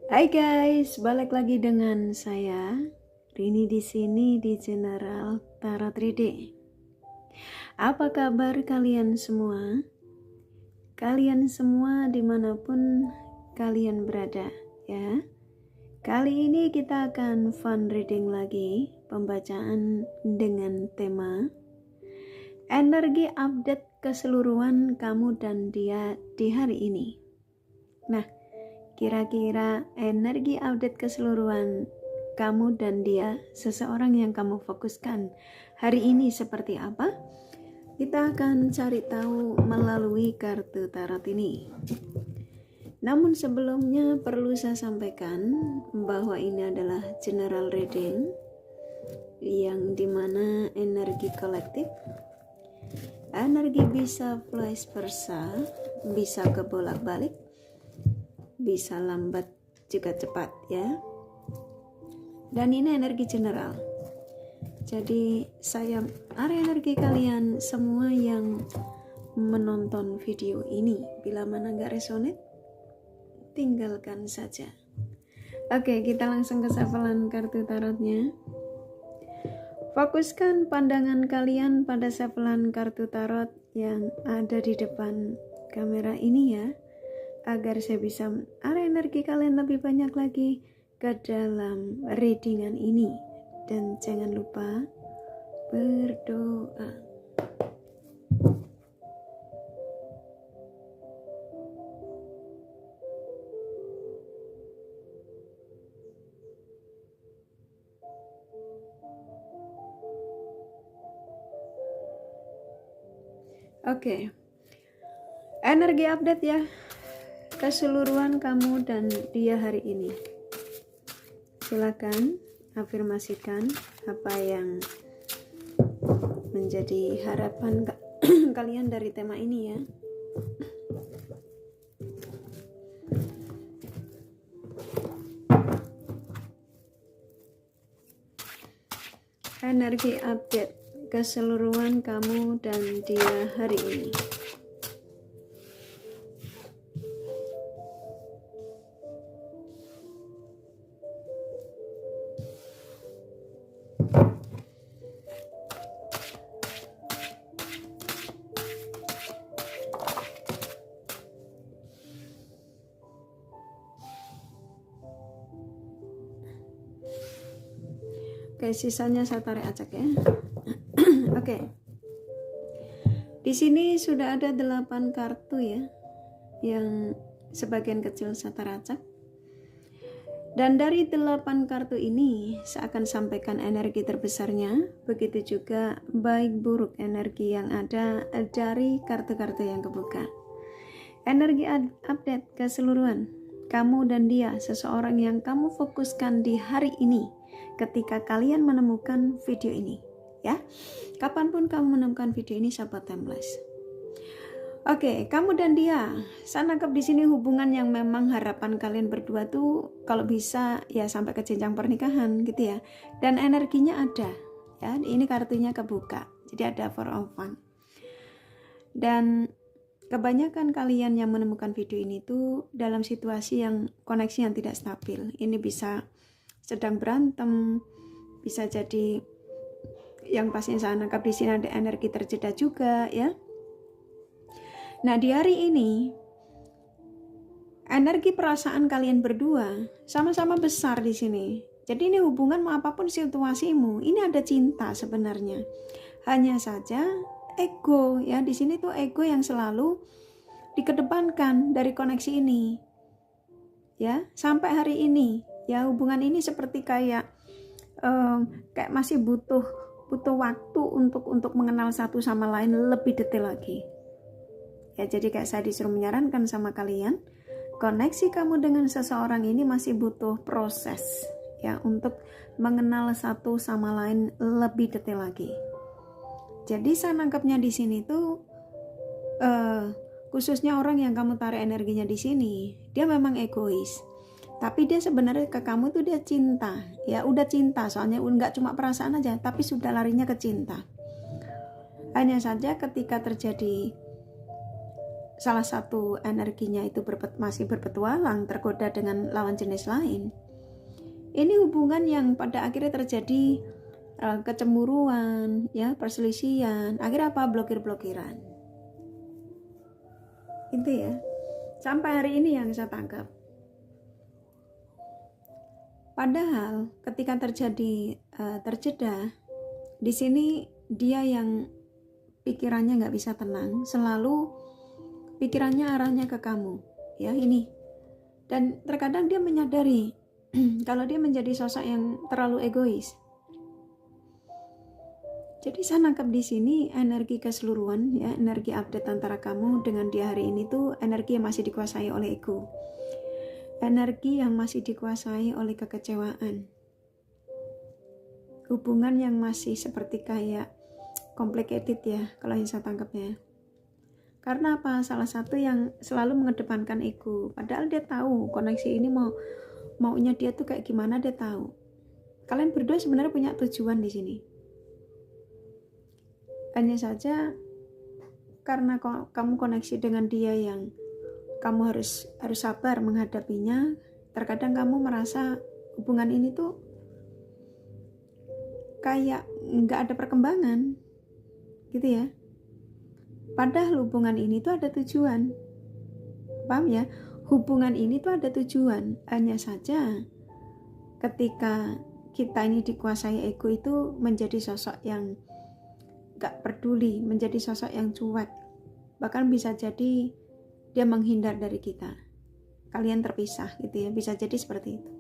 Hai guys, balik lagi dengan saya Rini di sini di General Tarot Reading. Apa kabar kalian semua? Kalian semua dimanapun kalian berada, ya. Kali ini kita akan fun reading lagi, pembacaan dengan tema energi update keseluruhan kamu dan dia di hari ini. Nah, kira-kira energi update keseluruhan kamu dan dia, seseorang yang kamu fokuskan hari ini seperti apa? Kita akan cari tahu melalui kartu tarot ini. Namun sebelumnya perlu saya sampaikan bahwa ini adalah general reading yang dimana energi kolektif, energi bisa vice versa, bisa kebolak-balik, bisa lambat juga cepat ya. Dan ini energi general. Jadi saya energi kalian semua yang menonton video ini, bila mana nggak resonate, tinggalkan saja. Oke, kita langsung ke shufflean kartu tarotnya. Fokuskan pandangan kalian pada shufflean kartu tarot yang ada di depan kamera ini ya, agar saya bisa energi kalian lebih banyak lagi ke dalam readingan ini. Dan jangan lupa berdoa. Oke, energi update ya, keseluruhan kamu dan dia hari ini. Silakan afirmasikan apa yang menjadi harapan kalian dari tema ini ya. Energi update keseluruhan kamu dan dia hari ini. Oke, sisanya saya tarik acak ya. Oke. Di sini sudah ada 8 kartu ya, yang sebagian kecil saya tarik acak. Dan dari 8 kartu ini saya akan sampaikan energi terbesarnya, begitu juga baik buruk energi yang ada dari kartu-kartu yang kebuka. Energi update keseluruhan kamu dan dia, seseorang yang kamu fokuskan di hari ini ketika kalian menemukan video ini ya. Kapanpun kamu menemukan video ini, sahabat timeless. Oke, kamu dan dia, saya nangkep di sini hubungan yang memang harapan kalian berdua tuh kalau bisa ya sampai ke jenjang pernikahan gitu ya. Dan energinya ada ya, ini kartunya kebuka, jadi ada Four of Wands. Dan kebanyakan kalian yang menemukan video ini tuh dalam situasi yang koneksi yang tidak stabil. Ini bisa sedang berantem, bisa jadi yang pasti saya nangkap di sini ada energi terjeda juga ya. Nah, di hari ini energi perasaan kalian berdua sama-sama besar di sini. Jadi ini hubungan mau apapun situasimu, ini ada cinta sebenarnya. Hanya saja ego ya, di sini tuh ego yang selalu dikedepankan dari koneksi ini. Ya, sampai hari ini ya hubungan ini seperti kayak masih butuh waktu untuk mengenal satu sama lain lebih detail lagi. Ya, jadi kayak saya disuruh menyarankan sama kalian, koneksi kamu dengan seseorang ini masih butuh proses ya untuk mengenal satu sama lain lebih detail lagi. Jadi saya nangkapnya di sini tuh khususnya orang yang kamu tarik energinya di sini, dia memang egois. Tapi dia sebenarnya ke kamu tuh dia cinta. Ya udah cinta, soalnya nggak cuma perasaan aja, tapi sudah larinya ke cinta. Hanya saja ketika terjadi salah satu energinya itu masih berpetualang, tergoda dengan lawan jenis lain. Ini hubungan yang pada akhirnya terjadi kecemburuan, ya, perselisihan, akhirnya apa? Blokir-blokiran. Itu ya. Sampai hari ini yang saya tangkap. Padahal ketika terjadi terjeda, di sini dia yang pikirannya nggak bisa tenang, selalu pikirannya arahnya ke kamu, ya ini. Dan terkadang dia menyadari kalau dia menjadi sosok yang terlalu egois. Jadi saya nangkap di sini energi keseluruhan, ya, energi update antara kamu dengan dia hari ini tuh energi yang masih dikuasai oleh ego. Energi yang masih dikuasai oleh kekecewaan. Hubungan yang masih seperti kayak complicated ya, kalau yang saya tangkapnya. Karena apa? Salah satu yang selalu mengedepankan ego. Padahal dia tahu koneksi ini maunya dia tuh kayak gimana, dia tahu. Kalian berdua sebenarnya punya tujuan di sini. Hanya saja karena kamu koneksi dengan dia yang kamu harus sabar menghadapinya, terkadang kamu merasa hubungan ini tuh kayak nggak ada perkembangan, gitu ya. Padahal hubungan ini tuh ada tujuan, paham ya? Hubungan ini tuh ada tujuan. Hanya saja ketika kita ini dikuasai ego itu menjadi sosok yang nggak peduli, menjadi sosok yang cuek, bahkan bisa jadi dia menghindar dari kita, kalian terpisah gitu ya, bisa jadi seperti itu.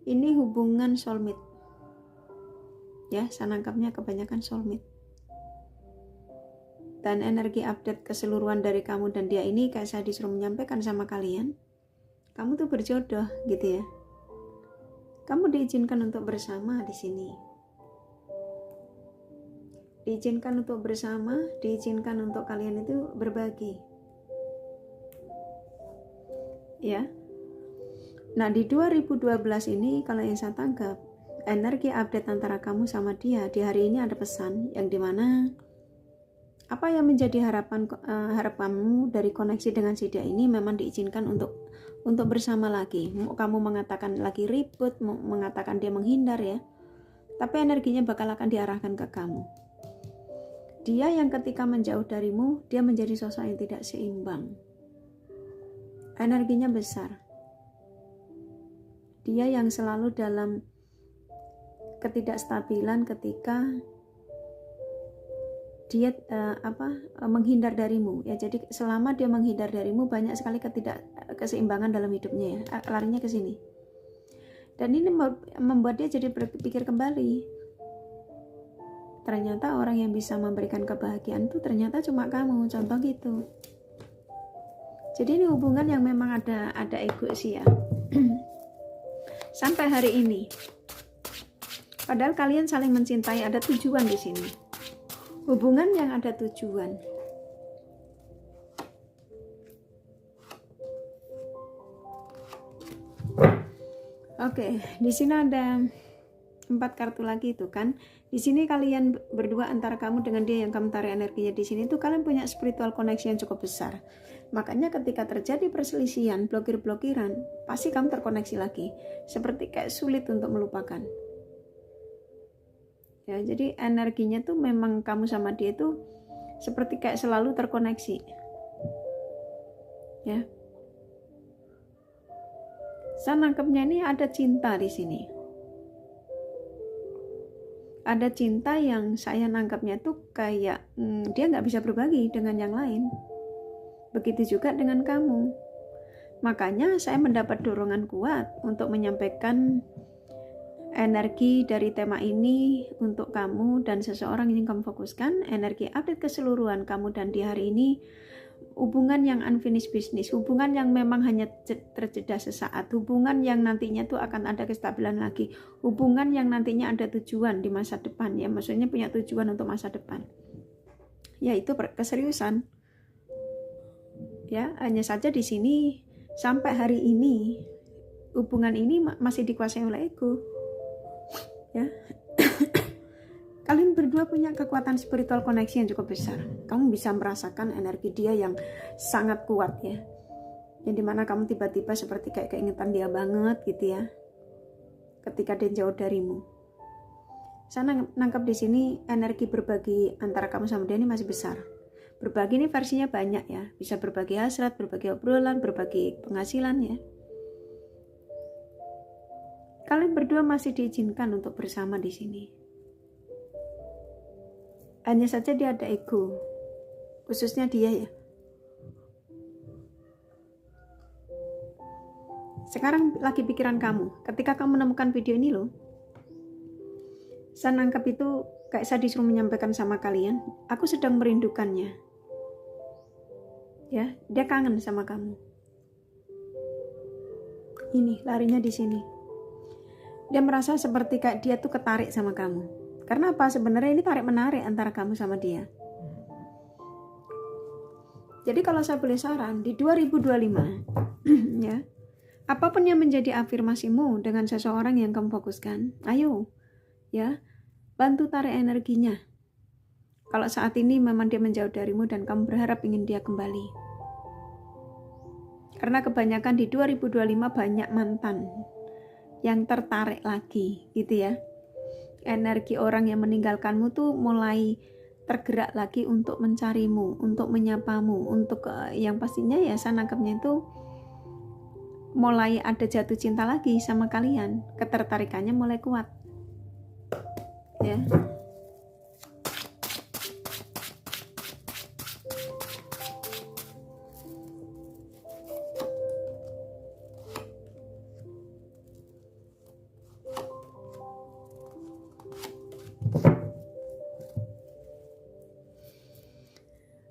Ini hubungan soulmate ya, saya nangkapnya kebanyakan soulmate. Dan energi update keseluruhan dari kamu dan dia ini kayak saya disuruh menyampaikan sama kalian, kamu tuh berjodoh gitu ya. Kamu diizinkan untuk bersama di sini, diizinkan untuk bersama, diizinkan untuk kalian itu berbagi. Ya. Nah, di 2012 ini kalau yang saya tangkap, energi update antara kamu sama dia di hari ini ada pesan yang dimana apa yang menjadi harapanmu dari koneksi dengan si dia ini memang diizinkan untuk bersama lagi. Kamu mengatakan lagi ribut, mengatakan dia menghindar ya, tapi energinya bakal akan diarahkan ke kamu. Dia yang ketika menjauh darimu, dia menjadi sosok yang tidak seimbang. Energinya besar. Dia yang selalu dalam ketidakstabilan ketika dia menghindar darimu ya. Jadi selama dia menghindar darimu, banyak sekali ketidakseimbangan dalam hidupnya ya, larinya ke sini. Dan ini membuat dia jadi berpikir kembali. Ternyata orang yang bisa memberikan kebahagiaan itu ternyata cuma kamu, contoh gitu. Jadi ini hubungan yang memang ada ego sih ya. Sampai hari ini. Padahal kalian saling mencintai, ada tujuan di sini. Hubungan yang ada tujuan. Oke, di sini ada 4 kartu lagi itu kan. Di sini kalian berdua antara kamu dengan dia yang kamu tarik energinya di sini itu kalian punya spiritual connection yang cukup besar. Makanya ketika terjadi perselisihan, blokir-blokiran, pasti kamu terkoneksi lagi. Seperti kayak sulit untuk melupakan. Ya, jadi energinya tuh memang kamu sama dia tuh seperti kayak selalu terkoneksi. Ya. Saya nangkepnya ini ada cinta di sini. Ada cinta yang saya nangkapnya tuh kayak dia nggak bisa berbagi dengan yang lain. Begitu juga dengan kamu. Makanya saya mendapat dorongan kuat untuk menyampaikan energi dari tema ini untuk kamu dan seseorang yang kamu fokuskan. Energi update keseluruhan kamu dan di hari ini, hubungan yang unfinished business, hubungan yang memang hanya terjeda sesaat, hubungan yang nantinya tuh akan ada kestabilan lagi, hubungan yang nantinya ada tujuan di masa depan ya, maksudnya punya tujuan untuk masa depan, yaitu keseriusan. Ya, hanya saja di sini sampai hari ini hubungan ini masih dikuasai oleh ego. Ya. Kalian berdua punya kekuatan spiritual koneksi yang cukup besar. Kamu bisa merasakan energi dia yang sangat kuat ya. Yang dimana kamu tiba-tiba seperti kayak keingetan dia banget gitu ya. Ketika dia jauh darimu. Saya nangkap di sini energi berbagi antara kamu sama dia ini masih besar. Berbagi ini versinya banyak ya. Bisa berbagi hasrat, berbagi obrolan, berbagi penghasilan ya. Kalian berdua masih diizinkan untuk bersama di sini. Hanya saja dia ada ego, khususnya dia ya. Sekarang lagi pikiran kamu. Ketika kamu menemukan video ini loh, saya nangkap itu kayak saya disuruh menyampaikan sama kalian, aku sedang merindukannya. Ya, dia kangen sama kamu. Ini larinya di sini. Dia merasa seperti kayak dia tuh ketarik sama kamu. Karena apa? Sebenarnya ini tarik menarik antara kamu sama dia. Jadi kalau saya boleh saran, di 2025 ya, apapun yang menjadi afirmasimu dengan seseorang yang kamu fokuskan, ayo ya, bantu tarik energinya. Kalau saat ini memang dia menjauh darimu dan kamu berharap ingin dia kembali. Karena kebanyakan di 2025 banyak mantan yang tertarik lagi gitu ya. Energi orang yang meninggalkanmu tuh mulai tergerak lagi untuk mencarimu, untuk menyapamu, untuk yang pastinya ya saya nangkepnya itu mulai ada jatuh cinta lagi sama kalian. Ketertarikannya mulai kuat ya.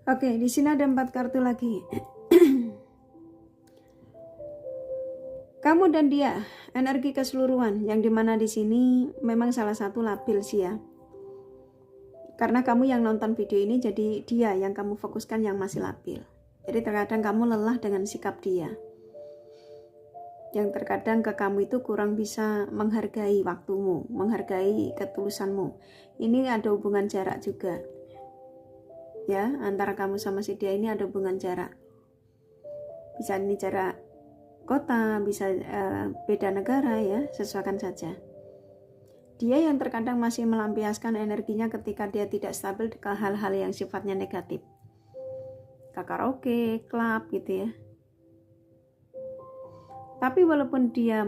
Oke, di sini ada 4 kartu lagi. Kamu dan dia, energi keseluruhan, yang dimana di sini memang salah satu labil sih ya. Karena kamu yang nonton video ini, jadi dia yang kamu fokuskan yang masih labil. Jadi terkadang kamu lelah dengan sikap dia. Yang terkadang ke kamu itu kurang bisa menghargai waktumu, menghargai ketulusanmu. Ini ada hubungan jarak juga. Ya, antara kamu sama si dia ini ada hubungan jarak. Bisa ini jarak kota, bisa beda negara ya, sesuaikan saja. Dia yang terkadang masih melampiaskan energinya ketika dia tidak stabil ke hal-hal yang sifatnya negatif. Ke karaoke, klub gitu ya. Tapi walaupun dia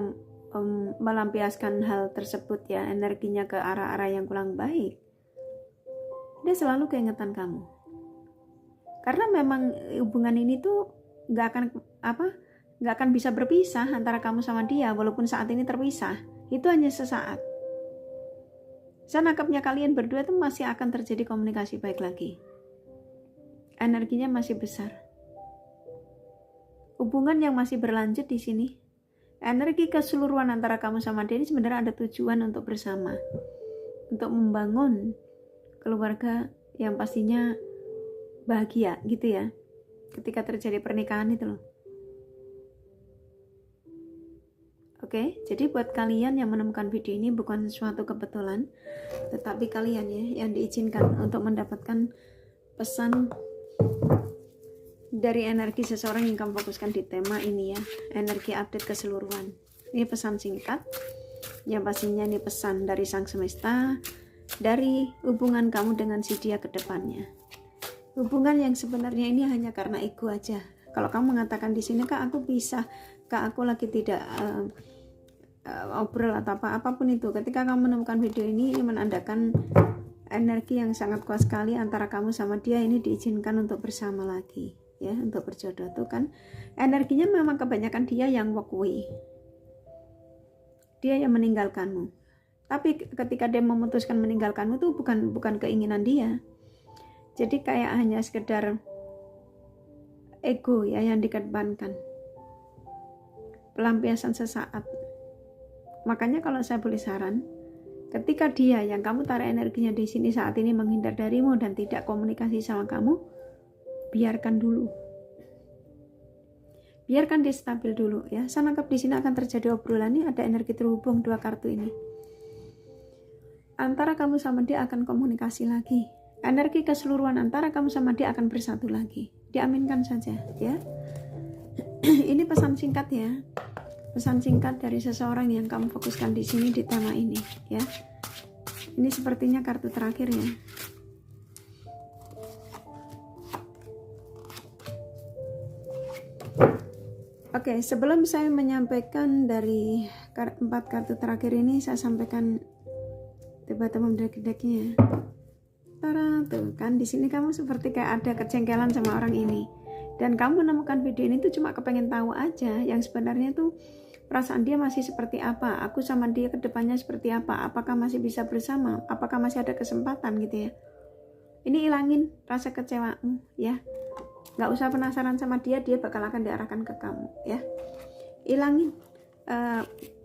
melampiaskan hal tersebut ya, energinya ke arah-arah yang kurang baik, dia selalu keingetan kamu. Karena memang hubungan ini tuh nggak akan bisa berpisah antara kamu sama dia, walaupun saat ini terpisah. Itu hanya sesaat. Saya nangkapnya kalian berdua tuh masih akan terjadi komunikasi baik lagi. Energinya masih besar. Hubungan yang masih berlanjut di sini. Energi keseluruhan antara kamu sama dia ini sebenarnya ada tujuan untuk bersama, untuk membangun keluarga yang pastinya bahagia gitu ya, ketika terjadi pernikahan itu loh. Oke, jadi buat kalian yang menemukan video ini bukan suatu kebetulan, tetapi kalian ya yang diizinkan untuk mendapatkan pesan dari energi seseorang yang kamu fokuskan di tema ini ya, energi update keseluruhan. Ini pesan singkat, yang pastinya ini pesan dari Sang Semesta, dari hubungan kamu dengan si dia ke depannya. Hubungan yang sebenarnya ini hanya karena ego aja. Kalau kamu mengatakan di sini, Kak aku bisa, Kak aku lagi tidak obrol atau apapun itu. Ketika kamu menemukan video ini menandakan energi yang sangat kuat sekali antara kamu sama dia ini diizinkan untuk bersama lagi, ya, untuk berjodoh tuh kan. Energinya memang kebanyakan dia yang walk away. Dia yang meninggalkanmu. Tapi ketika dia memutuskan meninggalkanmu tuh bukan keinginan dia. Jadi kayak hanya sekedar ego ya yang dikedepankan. Pelampiasan sesaat. Makanya kalau saya boleh saran, ketika dia yang kamu tarik energinya di sini saat ini menghindar darimu dan tidak komunikasi sama kamu, biarkan dulu. Biarkan dia stabil dulu ya. Saya nangkap di sini akan terjadi obrolan ini, ada energi terhubung 2 kartu ini. antara kamu sama dia akan komunikasi lagi. Energi keseluruhan antara kamu sama dia akan bersatu lagi. Diaminkan saja ya. Ini pesan singkat ya. Pesan singkat dari seseorang yang kamu fokuskan di sini di tema ini ya. Ini sepertinya kartu terakhir ya. Oke, sebelum saya menyampaikan dari 4 kartu terakhir ini, saya sampaikan teman-teman deck-decknya. Tara, tuh kan di sini kamu seperti kayak ada kejengkelan sama orang ini. Dan kamu menemukan video ini tuh cuma kepengen tahu aja yang sebenarnya tuh perasaan dia masih seperti apa, aku sama dia ke depannya seperti apa, apakah masih bisa bersama, apakah masih ada kesempatan gitu ya. Ini ilangin rasa kecewamu ya. Nggak usah penasaran sama dia bakal akan diarahkan ke kamu ya. Ilangin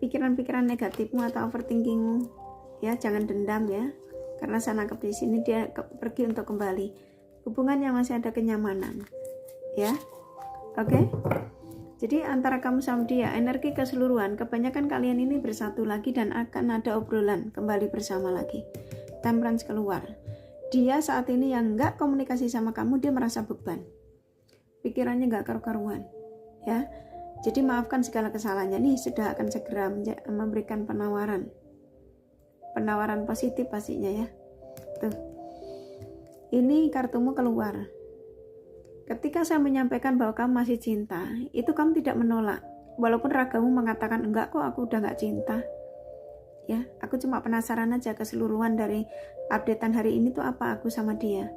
pikiran-pikiran negatifmu atau overthinkingmu ya, jangan dendam ya, karena saya nangkep di sini dia pergi untuk kembali, hubungannya masih ada kenyamanan ya. Oke. Jadi antara kamu sama dia, energi keseluruhan, kebanyakan kalian ini bersatu lagi dan akan ada obrolan kembali bersama lagi. Temperance keluar. Dia saat ini yang nggak komunikasi sama kamu, dia merasa beban, pikirannya nggak karu-karuan ya. Jadi maafkan segala kesalahannya. Nih sudah akan segera memberikan penawaran positif pastinya ya. Tuh, ini kartumu keluar. Ketika saya menyampaikan bahwa kamu masih cinta, itu kamu tidak menolak walaupun ragamu mengatakan enggak kok, aku udah nggak cinta ya, aku cuma penasaran aja keseluruhan dari updatean hari ini tuh apa aku sama dia.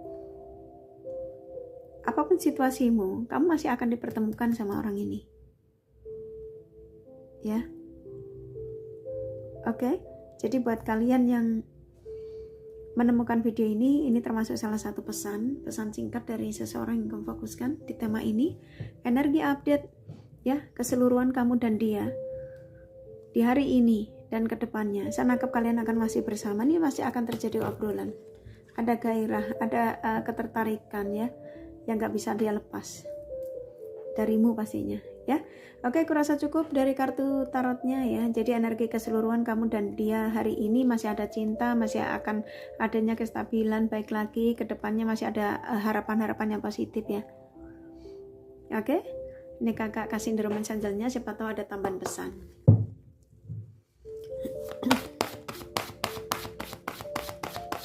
Apapun situasimu, kamu masih akan dipertemukan sama orang ini ya. Oke. Jadi buat kalian yang menemukan video ini termasuk salah satu pesan singkat dari seseorang yang kamu fokuskan di tema ini. Energi update ya, keseluruhan kamu dan dia di hari ini dan kedepannya. Saya nangkep kalian akan masih bersama. Ini masih akan terjadi obrolan, ada gairah, ada ketertarikan ya, yang gak bisa dia lepas darimu pastinya ya. Oke, kurasa cukup dari kartu tarotnya ya. Jadi energi keseluruhan kamu dan dia hari ini masih ada cinta, masih akan adanya kestabilan, baik lagi kedepannya masih ada harapan-harapan yang positif ya. Oke, ini kakak kasih endorsement changelnya, siapa tahu ada tambahan pesan.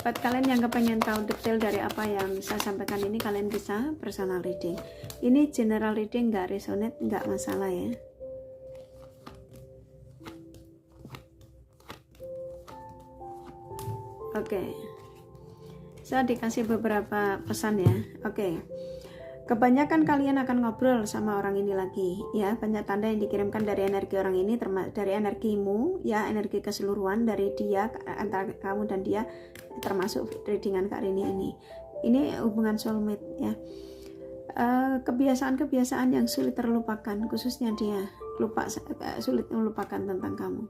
Buat kalian yang kepengen tahu detail dari apa yang saya sampaikan ini, kalian bisa personal reading. Ini general reading, nggak resonate, nggak masalah ya. Oke. Saya dikasih beberapa pesan ya. Oke. Kebanyakan kalian akan ngobrol sama orang ini lagi ya. Banyak tanda yang dikirimkan dari energi orang ini, dari energimu ya, energi keseluruhan dari dia, antara kamu dan dia, termasuk readingan Kak Rini ini. Ini hubungan soulmate ya. Kebiasaan-kebiasaan yang sulit terlupakan, khususnya dia sulit melupakan tentang kamu.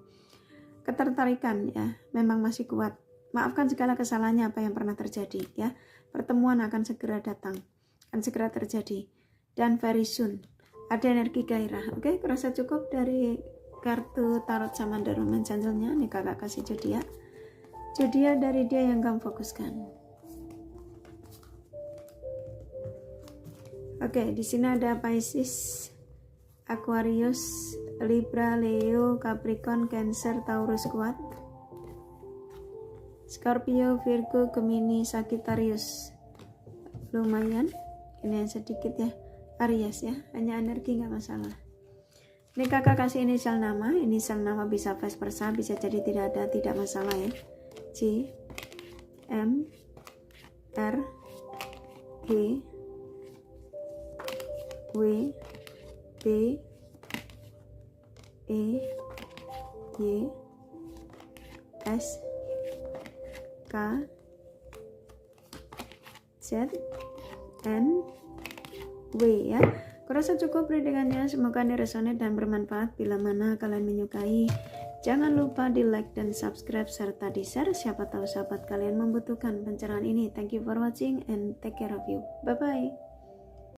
Ketertarikan ya, memang masih kuat. Maafkan segala kesalahannya apa yang pernah terjadi ya. Pertemuan akan segera datang, akan segera terjadi, dan very soon ada energi gairah. Oke, kurasa cukup dari kartu tarot sama endorsement changelnya. Nih kakak kasih zodiak dari dia yang kamu fokuskan. Oke, di sini ada Pisces, Aquarius, Libra, Leo, Capricorn, Cancer, Taurus kuat, Scorpio, Virgo, Gemini, Sagittarius lumayan. Ini yang sedikit ya, Aries ya, hanya energi nggak masalah. Ini kakak kasih inisial nama bisa vice versa, bisa jadi tidak masalah ya. C, M, R, G, W, B, E, Y, S, K, Z, N, W ya. Kurasa cukup readingannya, semoga ini resonate dan bermanfaat. Bila mana kalian menyukai, jangan lupa di like dan subscribe serta di share, siapa tahu sahabat kalian membutuhkan pencerahan ini. Thank you for watching and take care of you. Bye bye.